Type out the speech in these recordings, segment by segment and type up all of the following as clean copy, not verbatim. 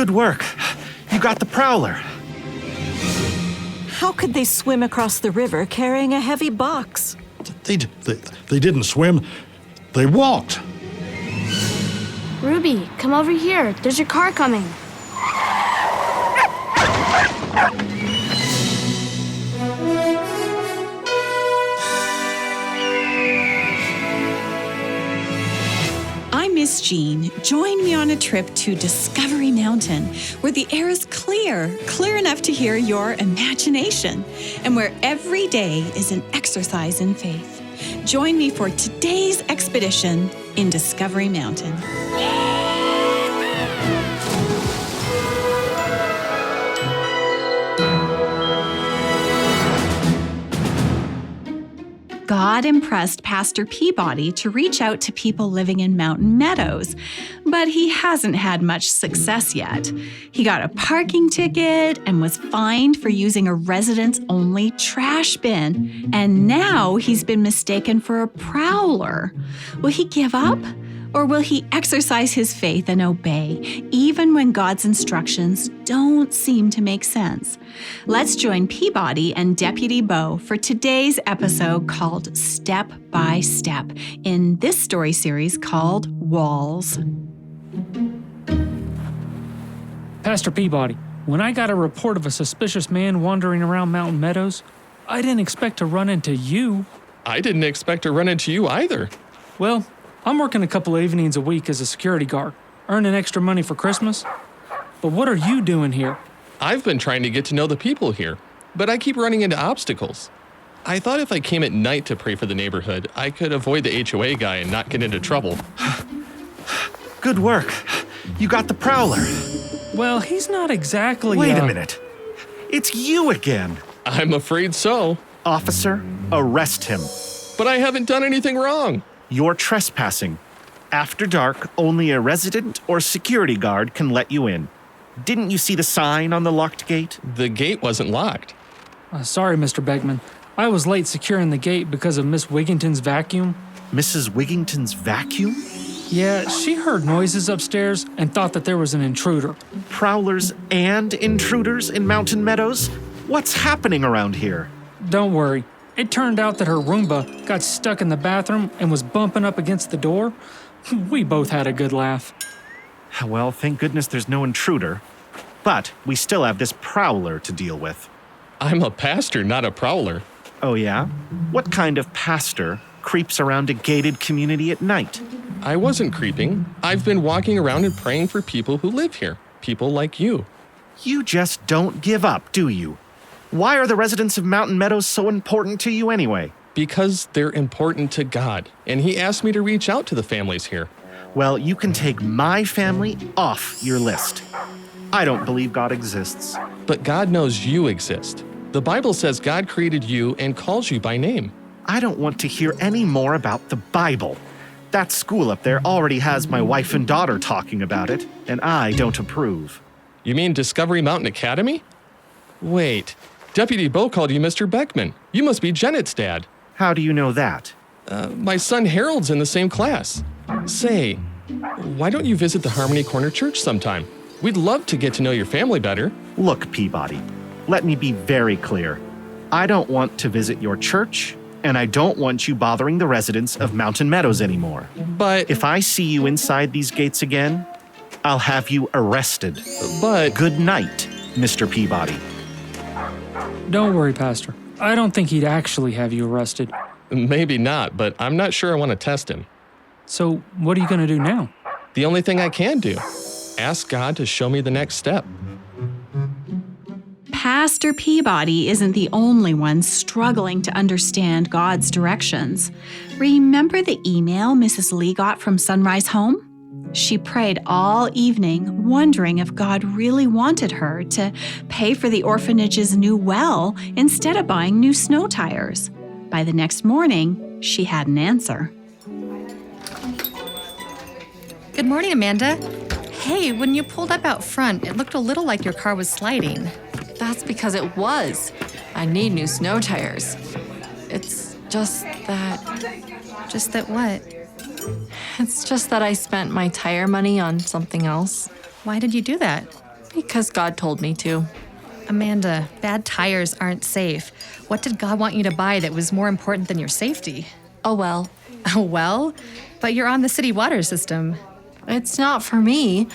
Good work. You got the prowler. How could they swim across the river carrying a heavy box? They didn't swim. They walked. Ruby, come over here. There's your car coming. I'm Miss Jean. Join me on a trip to Discovery Mountain, where the air is clear enough to hear your imagination, and where every day is an exercise in faith. Join me for today's expedition in Discovery Mountain. God impressed Pastor Peabody to reach out to people living in Mountain Meadows, but he hasn't had much success yet. He got a parking ticket and was fined for using a residents-only trash bin, and now he's been mistaken for a prowler. Will he give up? Or will he exercise his faith and obey, even when God's instructions don't seem to make sense? Let's join Peabody and Deputy Bo for today's episode called Step by Step in this story series called Walls. Pastor Peabody, when I got a report of a suspicious man wandering around Mountain Meadows, I didn't expect to run into you. I didn't expect to run into you either. Well, I'm working a couple evenings a week as a security guard, earning extra money for Christmas. But what are you doing here? I've been trying to get to know the people here, but I keep running into obstacles. I thought if I came at night to pray for the neighborhood, I could avoid the HOA guy and not get into trouble. Good work. You got the prowler. Well, he's not exactly Wait a minute. It's you again. I'm afraid so. Officer, arrest him. But I haven't done anything wrong. You're trespassing. After dark, only a resident or security guard can let you in. Didn't you see the sign on the locked gate? The gate wasn't locked. Sorry, Mr. Beckman. I was late securing the gate because of Miss Wigington's vacuum. Mrs. Wigington's vacuum? Yeah, she heard noises upstairs and thought that there was an intruder. Prowlers and intruders in Mountain Meadows? What's happening around here? Don't worry. It turned out that her Roomba got stuck in the bathroom and was bumping up against the door. We both had a good laugh. Well, thank goodness there's no intruder. But we still have this prowler to deal with. I'm a pastor, not a prowler. Oh yeah? What kind of pastor creeps around a gated community at night? I wasn't creeping. I've been walking around and praying for people who live here. People like you. You just don't give up, do you? Why are the residents of Mountain Meadows so important to you anyway? Because they're important to God, and He asked me to reach out to the families here. Well, you can take my family off your list. I don't believe God exists. But God knows you exist. The Bible says God created you and calls you by name. I don't want to hear any more about the Bible. That school up there already has my wife and daughter talking about it, and I don't approve. You mean Discovery Mountain Academy? Wait, Deputy Bo called you Mr. Beckman. You must be Janet's dad. How do you know that? My son Harold's in the same class. Say, why don't you visit the Harmony Corner Church sometime? We'd love to get to know your family better. Look, Peabody, let me be very clear. I don't want to visit your church, and I don't want you bothering the residents of Mountain Meadows anymore. But if I see you inside these gates again, I'll have you arrested. But good night, Mr. Peabody. Don't worry, Pastor. I don't think he'd actually have you arrested. Maybe not, but I'm not sure I want to test him. So what are you going to do now? The only thing I can do. Ask God to show me the next step. Pastor Peabody isn't the only one struggling to understand God's directions. Remember the email Mrs. Lee got from Sunrise Home? She prayed all evening, wondering if God really wanted her to pay for the orphanage's new well instead of buying new snow tires. By the next morning, she had an answer. Good morning, Amanda. Hey, when you pulled up out front, it looked a little like your car was sliding. That's because it was. I need new snow tires. It's just that... Just that what? It's just that I spent my tire money on something else. Why did you do that? Because God told me to. Amanda, bad tires aren't safe. What did God want you to buy that was more important than your safety? Oh well. Oh, well, but you're on the city water system. It's not for me.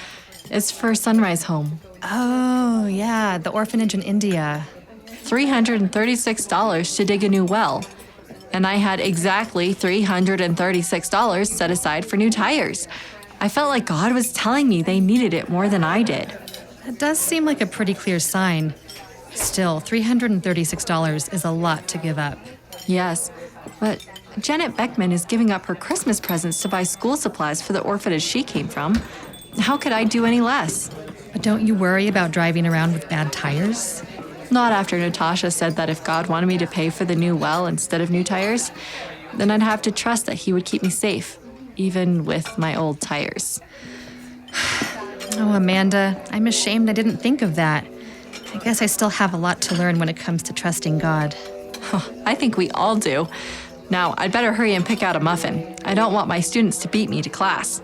It's for Sunrise Home. Oh, yeah, the orphanage in India. $336 to dig a new well. And I had exactly $336 set aside for new tires. I felt like God was telling me they needed it more than I did. That does seem like a pretty clear sign. Still, $336 is a lot to give up. Yes, but Janet Beckman is giving up her Christmas presents to buy school supplies for the orphanage she came from. How could I do any less? But don't you worry about driving around with bad tires? Not after Natasha said that if God wanted me to pay for the new well instead of new tires, then I'd have to trust that he would keep me safe, even with my old tires. Oh, Amanda, I'm ashamed I didn't think of that. I guess I still have a lot to learn when it comes to trusting God. I think we all do. Now, I'd better hurry and pick out a muffin. I don't want my students to beat me to class.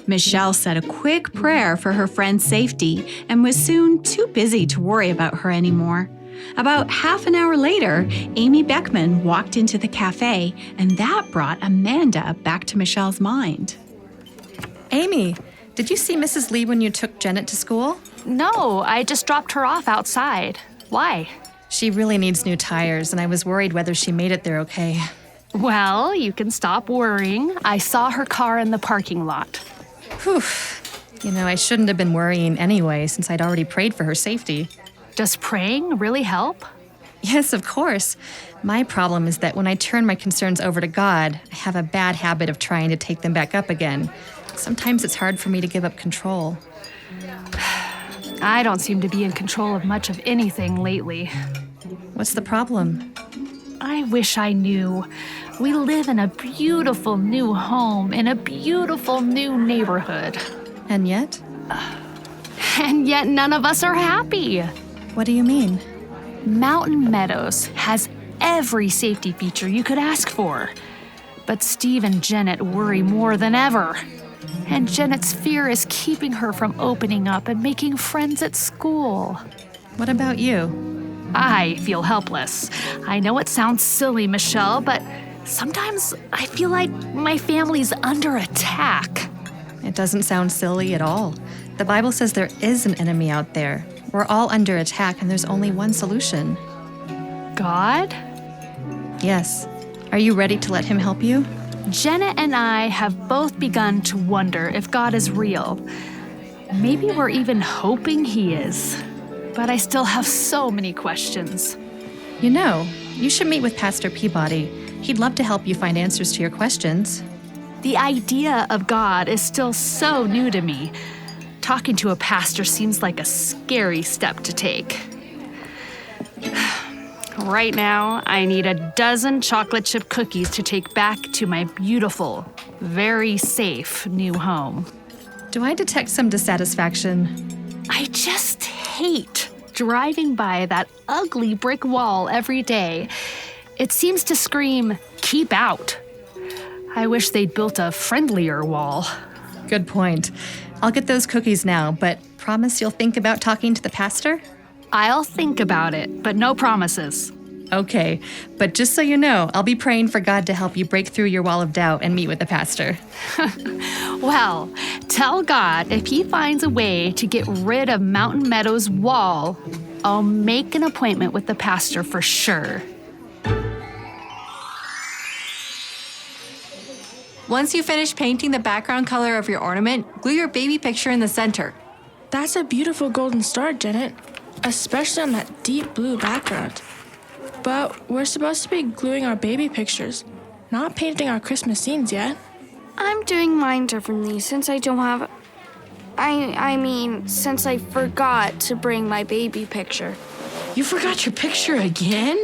Michelle said a quick prayer for her friend's safety and was soon too busy to worry about her anymore. About half an hour later, Amy Beckman walked into the cafe, and that brought Amanda back to Michelle's mind. Amy, did you see Mrs. Lee when you took Janet to school? No, I just dropped her off outside. Why? She really needs new tires, and I was worried whether she made it there okay. Well, you can stop worrying. I saw her car in the parking lot. Whew. You know, I shouldn't have been worrying anyway, since I'd already prayed for her safety. Does praying really help? Yes, of course. My problem is that when I turn my concerns over to God, I have a bad habit of trying to take them back up again. Sometimes it's hard for me to give up control. I don't seem to be in control of much of anything lately. What's the problem? I wish I knew. We live in a beautiful new home in a beautiful new neighborhood. And yet? And yet none of us are happy. What do you mean? Mountain Meadows has every safety feature you could ask for. But Steve and Janet worry more than ever. And Janet's fear is keeping her from opening up and making friends at school. What about you? I feel helpless. I know it sounds silly, Michelle, but sometimes I feel like my family's under attack. It doesn't sound silly at all. The Bible says there is an enemy out there. We're all under attack, and there's only one solution. God? Yes. Are you ready to let him help you? Jenna and I have both begun to wonder if God is real. Maybe we're even hoping he is. But I still have so many questions. You know, you should meet with Pastor Peabody. He'd love to help you find answers to your questions. The idea of God is still so new to me. Talking to a pastor seems like a scary step to take. Right now, I need a dozen chocolate chip cookies to take back to my beautiful, very safe new home. Do I detect some dissatisfaction? I just hate driving by that ugly brick wall every day. It seems to scream, "Keep out." I wish they'd built a friendlier wall. Good point. I'll get those cookies now, but promise you'll think about talking to the pastor? I'll think about it, but no promises. Okay, but just so you know, I'll be praying for God to help you break through your wall of doubt and meet with the pastor. Well, tell God if he finds a way to get rid of Mountain Meadows' wall, I'll make an appointment with the pastor for sure. Once you finish painting the background color of your ornament, glue your baby picture in the center. That's a beautiful golden star, Janet, especially on that deep blue background. But we're supposed to be gluing our baby pictures, not painting our Christmas scenes yet. I'm doing mine differently since I don't have... since I forgot to bring my baby picture. You forgot your picture again?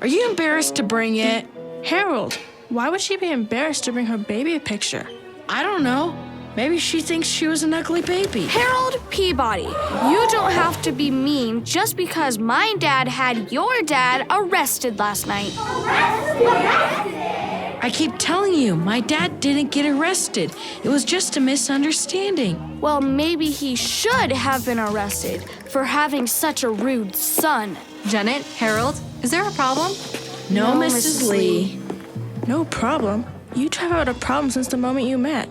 Are you embarrassed to bring it? Harold, why would she be embarrassed to bring her baby picture? I don't know. Maybe she thinks she was an ugly baby. Harold Peabody, you don't have to be mean just because my dad had your dad arrested last night. Arrested? I keep telling you, my dad didn't get arrested. It was just a misunderstanding. Well, maybe he should have been arrested for having such a rude son. Janet, Harold, is there a problem? No, Mrs. Lee. No problem. You two have had a problem since the moment you met.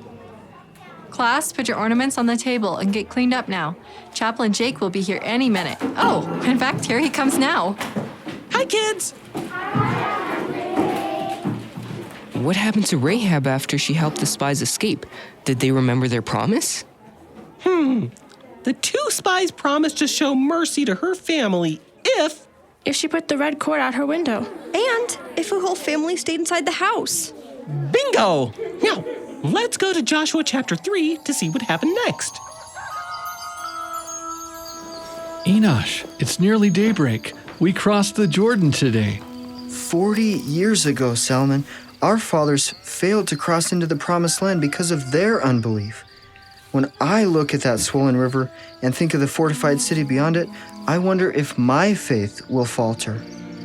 Class, put your ornaments on the table and get cleaned up now. Chaplain Jake will be here any minute. Oh, in fact, here he comes now. Hi, kids! What happened to Rahab after she helped the spies escape? Did they remember their promise? The two spies promised to show mercy to her family if she put the red cord out her window. And if her whole family stayed inside the house. Bingo! Now, let's go to Joshua chapter 3 to see what happened next. Enosh, it's nearly daybreak. We crossed the Jordan today. 40 years ago, Salmon, our fathers failed to cross into the promised land because of their unbelief. When I look at that swollen river and think of the fortified city beyond it, I wonder if my faith will falter.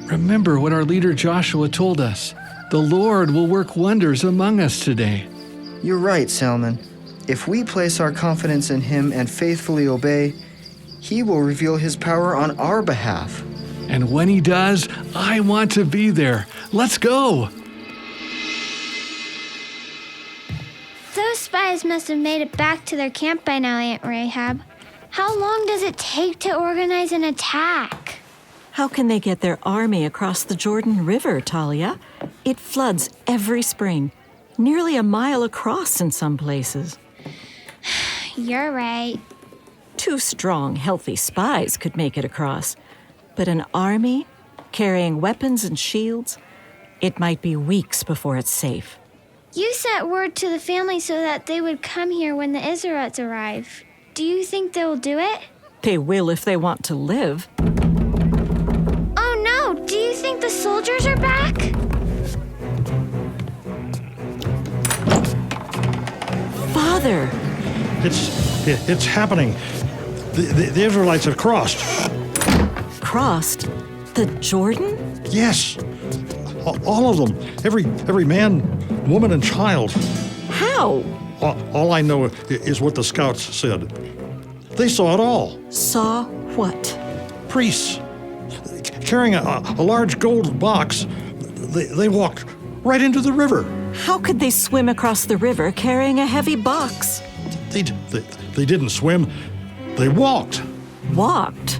Remember what our leader Joshua told us. The Lord will work wonders among us today. You're right, Salmon. If we place our confidence in him and faithfully obey, he will reveal his power on our behalf. And when he does, I want to be there. Let's go. Those spies must have made it back to their camp by now, Aunt Rahab. How long does it take to organize an attack? How can they get their army across the Jordan River, Talia? It floods every spring, nearly a mile across in some places. You're right. 2 strong, healthy spies could make it across. But an army, carrying weapons and shields, it might be weeks before it's safe. You sent word to the family so that they would come here when the Israelites arrive. Do you think they'll do it? They will if they want to live. Oh no! Do you think the soldiers are back? Father! It's happening. The Israelites have crossed. Crossed? The Jordan? Yes. All of them. Every man, woman, and child. How? All I know is what the scouts said. They saw it all. Saw what? Priests carrying a large gold box. They walked right into the river. How could they swim across the river carrying a heavy box? They didn't swim. They walked. Walked?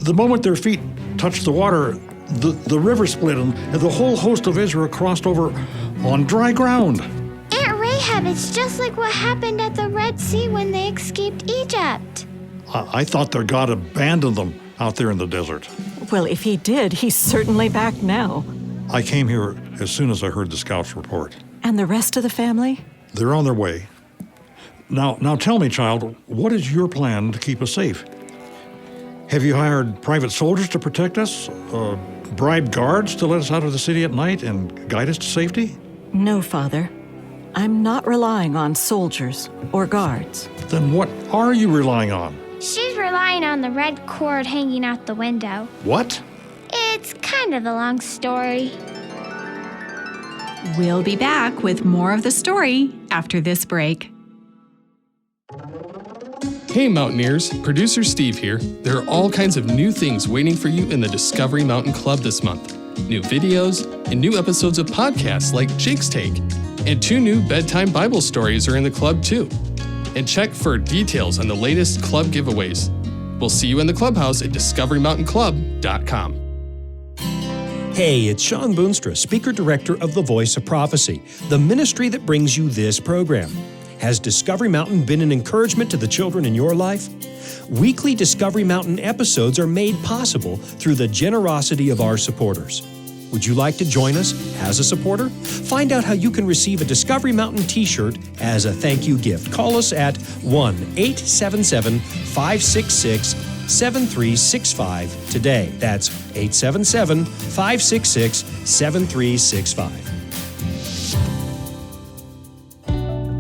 The moment their feet touched the water, the river split and the whole host of Israel crossed over on dry ground. Aunt Rahab, it's just like what happened at the Red Sea when they escaped Egypt. I thought their God abandoned them out there in the desert. Well, if he did, he's certainly back now. I came here as soon as I heard the scouts report. And the rest of the family? They're on their way. Now tell me, child, what is your plan to keep us safe? Have you hired private soldiers to protect us? Bribed guards to let us out of the city at night and guide us to safety? No, Father. I'm not relying on soldiers or guards. Then what are you relying on? She's relying on the red cord hanging out the window. What? It's kind of a long story. We'll be back with more of the story after this break. Hey Mountaineers, producer Steve here. There are all kinds of new things waiting for you in the Discovery Mountain Club this month. New videos and new episodes of podcasts like Jake's Take. And 2 new bedtime Bible stories are in the club too. And check for details on the latest club giveaways. We'll see you in the clubhouse at discoverymountainclub.com. Hey, it's Sean Boonstra, Speaker Director of The Voice of Prophecy, the ministry that brings you this program. Has Discovery Mountain been an encouragement to the children in your life? Weekly Discovery Mountain episodes are made possible through the generosity of our supporters. Would you like to join us as a supporter? Find out how you can receive a Discovery Mountain t-shirt as a thank you gift. Call us at 1-877-566-7365 today. That's 877-566-7365.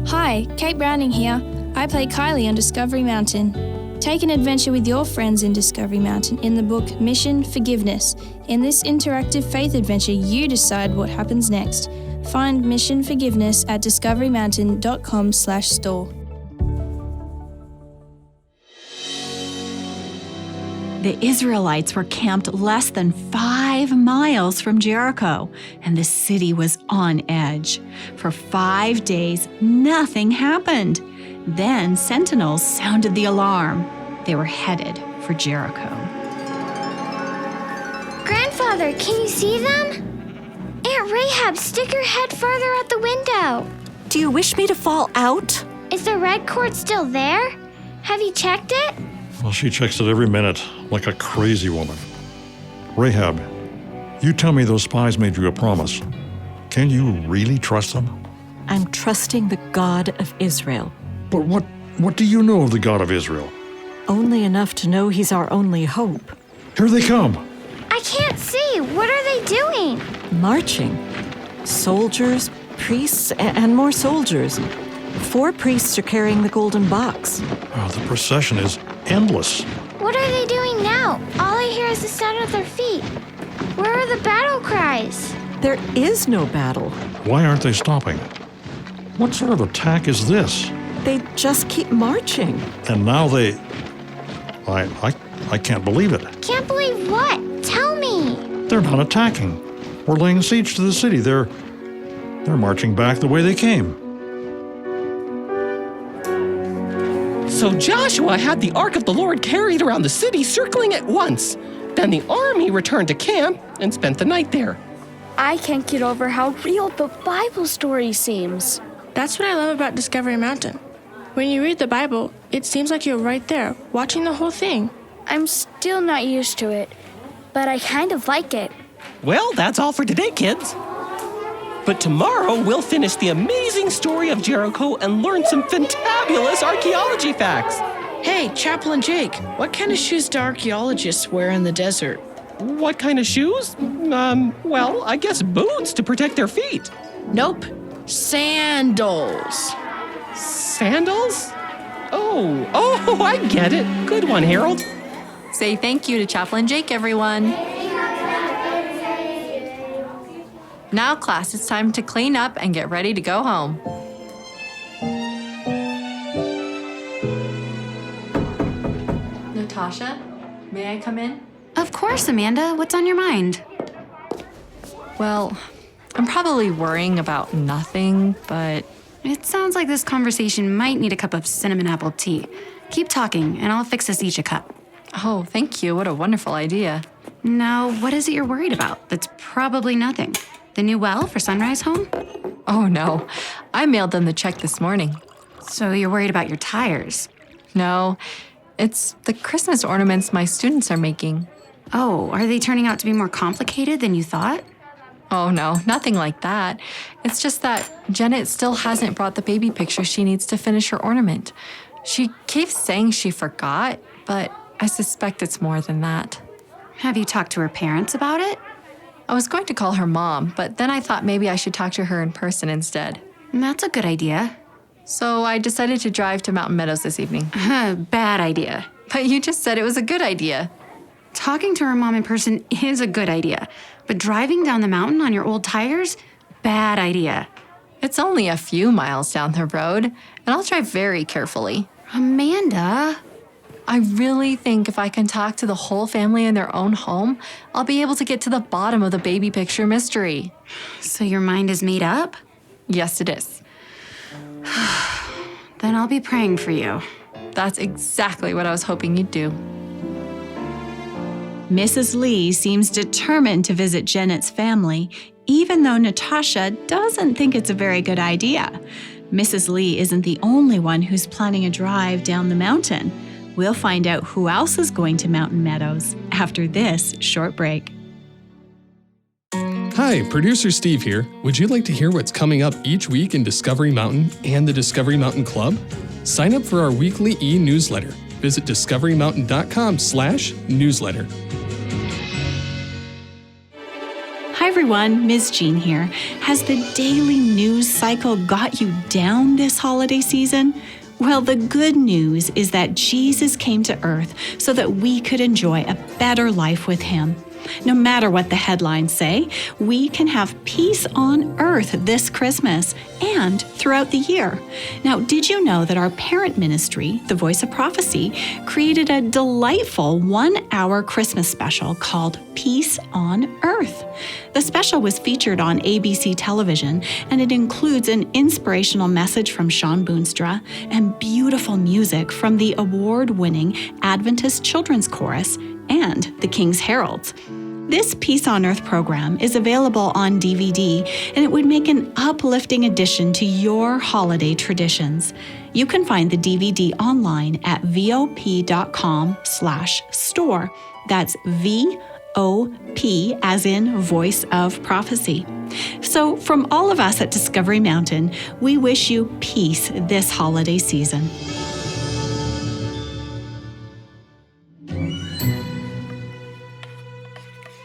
Hi, Kate Browning here. I play Kylie on Discovery Mountain. Take an adventure with your friends in Discovery Mountain in the book Mission Forgiveness. In this interactive faith adventure, you decide what happens next. Find Mission Forgiveness at discoverymountain.com/store. The Israelites were camped less than 5 miles from Jericho, and the city was on edge. For 5 days, nothing happened. Then sentinels sounded the alarm. They were headed for Jericho. Grandfather, can you see them? Aunt Rahab, stick your head further out the window. Do you wish me to fall out? Is the red cord still there? Have you checked it? Well, she checks it every minute, like a crazy woman. Rahab, you tell me those spies made you a promise. Can you really trust them? I'm trusting the God of Israel. But what do you know of the God of Israel? Only enough to know he's our only hope. Here they come. I can't see. What are they doing? Marching. Soldiers, priests, and more soldiers. 4 priests are carrying the golden box. Oh, the procession is endless. What are they doing now? All I hear is the sound of their feet. Where are the battle cries? There is no battle. Why aren't they stopping? What sort of attack is this? They just keep marching. And now they... I can't believe it. Can't believe what? Tell me. They're not attacking. We're laying siege to the city. They're marching back the way they came. So Joshua had the ark of the Lord carried around the city, circling it once. Then the army returned to camp and spent the night there. I can't get over how real the Bible story seems. That's what I love about Discovery Mountain. When you read the Bible, it seems like you're right there, watching the whole thing. I'm still not used to it, but I kind of like it. Well, that's all for today, kids. But tomorrow we'll finish the amazing story of Jericho and learn some fantabulous archaeology facts. Hey, Chaplain Jake, what kind of shoes do archaeologists wear in the desert? What kind of shoes? Well, I guess boots to protect their feet. Nope. Sandals. Sandals? Oh, I get it. Good one, Harold. Say thank you to Chaplain Jake, everyone. Now, class, it's time to clean up and get ready to go home. Natasha, may I come in? Of course, Amanda. What's on your mind? Well, I'm probably worrying about nothing, but... It sounds like this conversation might need a cup of cinnamon apple tea. Keep talking, and I'll fix us each a cup. Oh, thank you. What a wonderful idea. Now, what is it you're worried about? That's probably nothing. The new well for Sunrise Home? Oh, no. I mailed them the check this morning. So you're worried about your tires? No, it's the Christmas ornaments my students are making. Oh, are they turning out to be more complicated than you thought? Oh, no, nothing like that. It's just that Janet still hasn't brought the baby picture she needs to finish her ornament. She keeps saying she forgot, but I suspect it's more than that. Have you talked to her parents about it? I was going to call her mom, but then I thought maybe I should talk to her in person instead. That's a good idea. So I decided to drive to Mountain Meadows this evening. Bad idea. But you just said it was a good idea. Talking to her mom in person is a good idea, but driving down the mountain on your old tires? Bad idea. It's only a few miles down the road, and I'll drive very carefully. Amanda... I really think if I can talk to the whole family in their own home, I'll be able to get to the bottom of the baby picture mystery. So your mind is made up? Yes, it is. Then I'll be praying for you. That's exactly what I was hoping you'd do. Mrs. Lee seems determined to visit Janet's family, even though Natasha doesn't think it's a very good idea. Mrs. Lee isn't the only one who's planning a drive down the mountain. We'll find out who else is going to Mountain Meadows after this short break. Hi, producer Steve here. Would you like to hear what's coming up each week in Discovery Mountain and the Discovery Mountain Club? Sign up for our weekly e-newsletter. Visit discoverymountain.com/newsletter. Hi everyone, Ms. Jean here. Has the daily news cycle got you down this holiday season? Well, the good news is that Jesus came to earth so that we could enjoy a better life with him. No matter what the headlines say, we can have peace on earth this Christmas and throughout the year. Now, did you know that our parent ministry, The Voice of Prophecy, created a delightful 1-hour Christmas special called Peace on Earth? The special was featured on ABC television, and it includes an inspirational message from Sean Boonstra and beautiful music from the award-winning Adventist Children's Chorus and the King's Heralds. This Peace on Earth program is available on DVD, and it would make an uplifting addition to your holiday traditions. You can find the DVD online at vop.com/store. That's VOP as in Voice of Prophecy. So from all of us at Discovery Mountain, we wish you peace this holiday season.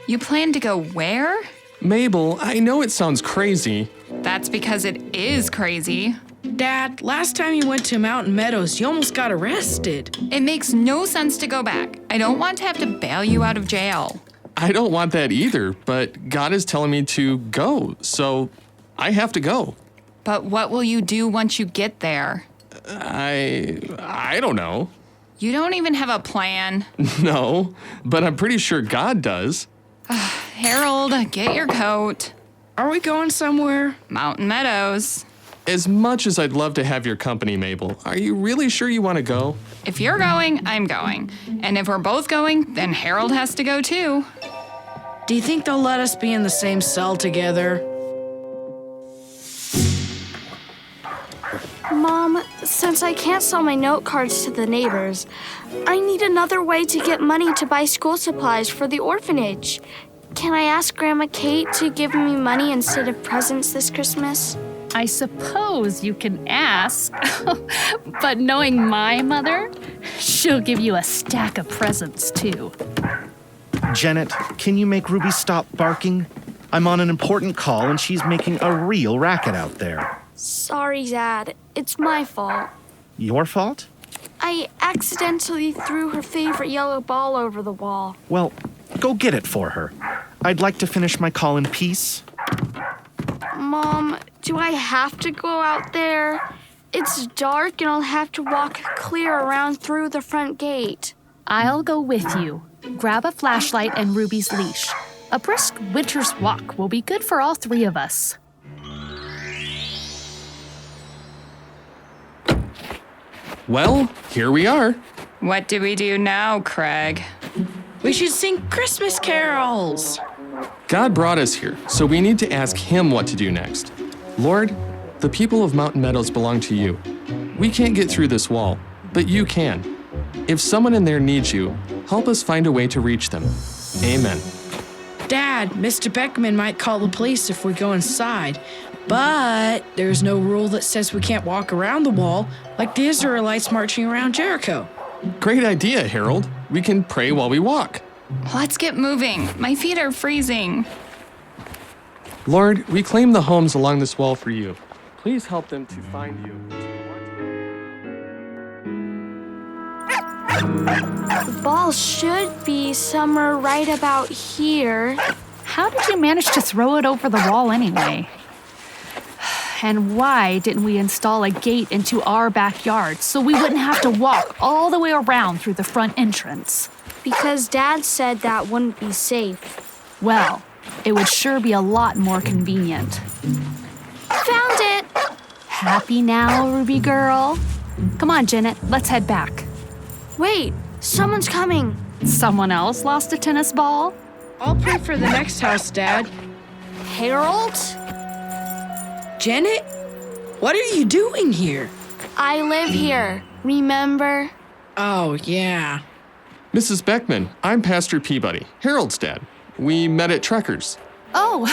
You plan to go where? Mabel, I know it sounds crazy. That's because it is crazy. Dad, last time you went to Mountain Meadows, you almost got arrested. It makes no sense to go back. I don't want to have to bail you out of jail. I don't want that either, but God is telling me to go, so I have to go. But what will you do once you get there? I don't know. You don't even have a plan. No, but I'm pretty sure God does. Harold, get your coat. Are we going somewhere? Mountain Meadows. As much as I'd love to have your company, Mabel, are you really sure you want to go? If you're going, I'm going. And if we're both going, then Harold has to go too. Do you think they'll let us be in the same cell together? Mom, since I can't sell my note cards to the neighbors, I need another way to get money to buy school supplies for the orphanage. Can I ask Grandma Kate to give me money instead of presents this Christmas? I suppose you can ask, but knowing my mother, she'll give you a stack of presents too. Janet, can you make Ruby stop barking? I'm on an important call and she's making a real racket out there. Sorry, Dad. It's my fault. Your fault? I accidentally threw her favorite yellow ball over the wall. Well, go get it for her. I'd like to finish my call in peace. Mom, do I have to go out there? It's dark and I'll have to walk clear around through the front gate. I'll go with you. Grab a flashlight and Ruby's leash. A brisk winter's walk will be good for all three of us. Well, here we are. What do we do now, Craig? We should sing Christmas carols. God brought us here, so we need to ask Him what to do next. Lord, the people of Mountain Meadows belong to you. We can't get through this wall, but you can. If someone in there needs you, help us find a way to reach them. Amen. Dad, Mr. Beckman might call the police if we go inside, but there's no rule that says we can't walk around the wall like the Israelites marching around Jericho. Great idea, Harold. We can pray while we walk. Let's get moving. My feet are freezing. Lord, we claim the homes along this wall for you. Please help them to find you. The ball should be somewhere right about here. How did you manage to throw it over the wall anyway? And why didn't we install a gate into our backyard so we wouldn't have to walk all the way around through the front entrance? Because Dad said that wouldn't be safe. Well, it would sure be a lot more convenient. Found it! Happy now, Ruby girl? Come on, Janet, let's head back. Wait, someone's coming. Someone else lost a tennis ball? I'll pray for the next house, Dad. Harold? Janet? What are you doing here? I live here, remember? Oh, yeah. Mrs. Beckman, I'm Pastor Peabody, Harold's dad. We met at Trekker's. Oh,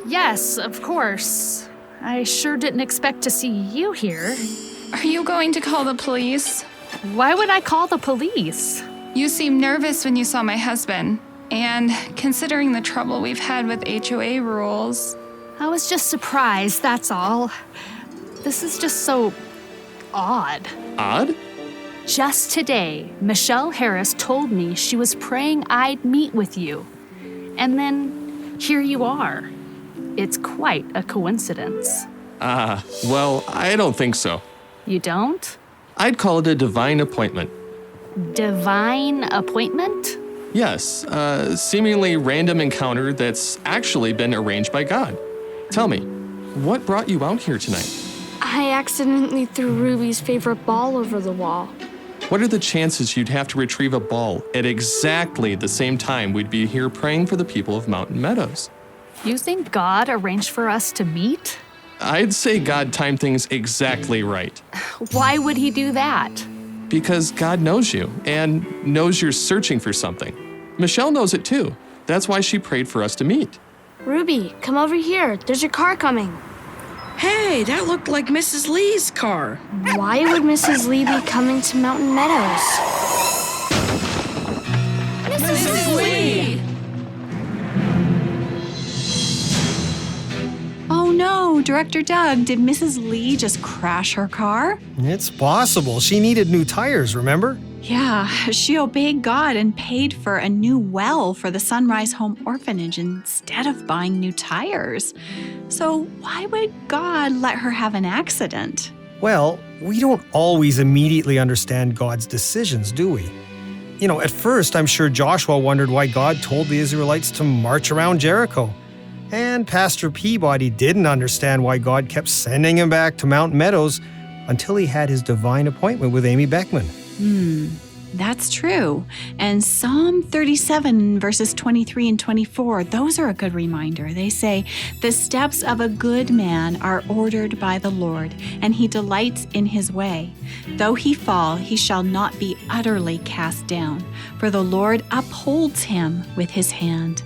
yes, of course. I sure didn't expect to see you here. Are you going to call the police? Why would I call the police? You seemed nervous when you saw my husband. And considering the trouble we've had with HOA rules... I was just surprised, that's all. This is just so odd. Odd? Just today, Michelle Harris told me she was praying I'd meet with you. And then here you are. It's quite a coincidence. Well, I don't think so. You don't? I'd call it a divine appointment. Divine appointment? Yes, a seemingly random encounter that's actually been arranged by God. Tell me, what brought you out here tonight? I accidentally threw Ruby's favorite ball over the wall. What are the chances you'd have to retrieve a ball at exactly the same time we'd be here praying for the people of Mountain Meadows? You think God arranged for us to meet? I'd say God timed things exactly right. Why would he do that? Because God knows you and knows you're searching for something. Michelle knows it too. That's why she prayed for us to meet. Ruby, come over here. There's your car coming. Hey, that looked like Mrs. Lee's car. Why would Mrs. Lee be coming to Mountain Meadows? Mrs. Lee! Oh no, Director Doug, did Mrs. Lee just crash her car? It's possible. She needed new tires, remember? Yeah, she obeyed God and paid for a new well for the Sunrise Home Orphanage instead of buying new tires. So why would God let her have an accident? Well, we don't always immediately understand God's decisions, do we? At first, I'm sure Joshua wondered why God told the Israelites to march around Jericho. And Pastor Peabody didn't understand why God kept sending him back to Mountain Meadows until he had his divine appointment with Amy Beckman. That's true. And Psalm 37, verses 23 and 24, those are a good reminder. They say, "The steps of a good man are ordered by the Lord, and he delights in his way. Though he fall, he shall not be utterly cast down, for the Lord upholds him with his hand."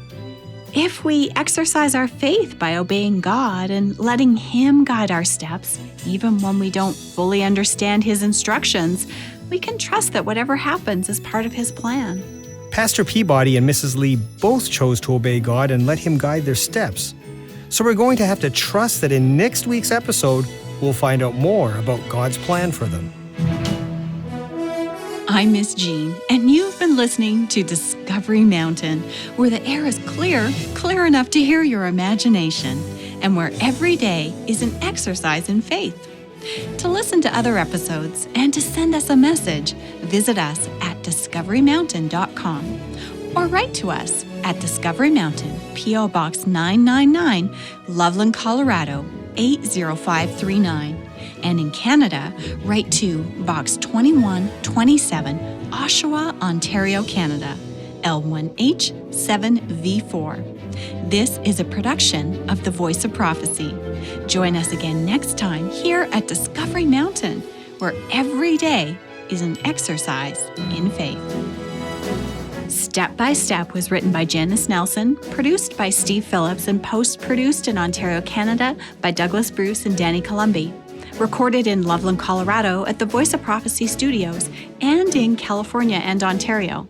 If we exercise our faith by obeying God and letting him guide our steps, even when we don't fully understand his instructions, we can trust that whatever happens is part of his plan. Pastor Peabody and Mrs. Lee both chose to obey God and let him guide their steps. So we're going to have to trust that in next week's episode, we'll find out more about God's plan for them. I'm Miss Jean, and you've been listening to Discovery Mountain, where the air is clear enough to hear your imagination, and where every day is an exercise in faith. To listen to other episodes and to send us a message, visit us at discoverymountain.com or write to us at Discovery Mountain, P.O. Box 999, Loveland, Colorado 80539. And in Canada, write to Box 2127, Oshawa, Ontario, Canada, L1H7V4. This is a production of The Voice of Prophecy. Join us again next time here at Discovery Mountain, where every day is an exercise in faith. Step by Step was written by Janice Nelson, produced by Steve Phillips, and post-produced in Ontario, Canada by Douglas Bruce and Danny Columbi. Recorded in Loveland, Colorado at the Voice of Prophecy Studios and in California and Ontario.